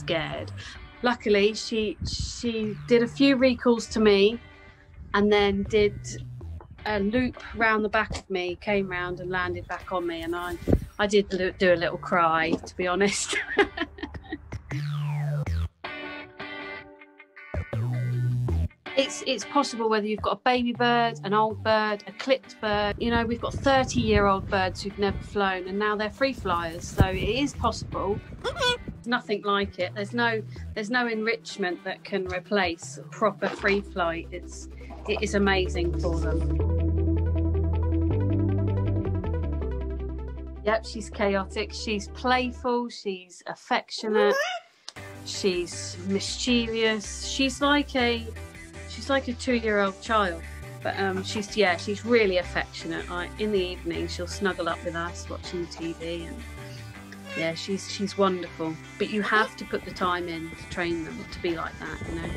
scared. Luckily, she did a few recalls to me, and then did a loop round the back of me, came round and landed back on me, and I did do a little cry, to be honest. It's possible whether you've got a baby bird, an old bird, a clipped bird. You know, we've got 30-year-old birds who've never flown, and now they're free flyers. So it is possible. Nothing like it. There's no enrichment that can replace proper free flight. It is amazing for them. Yep, she's chaotic. She's playful. She's affectionate. She's mischievous. She's like a 2-year-old child, but she's really affectionate. Like in the evening, she'll snuggle up with us watching the TV, and yeah, she's wonderful. But you have to put the time in to train them to be like that, you know.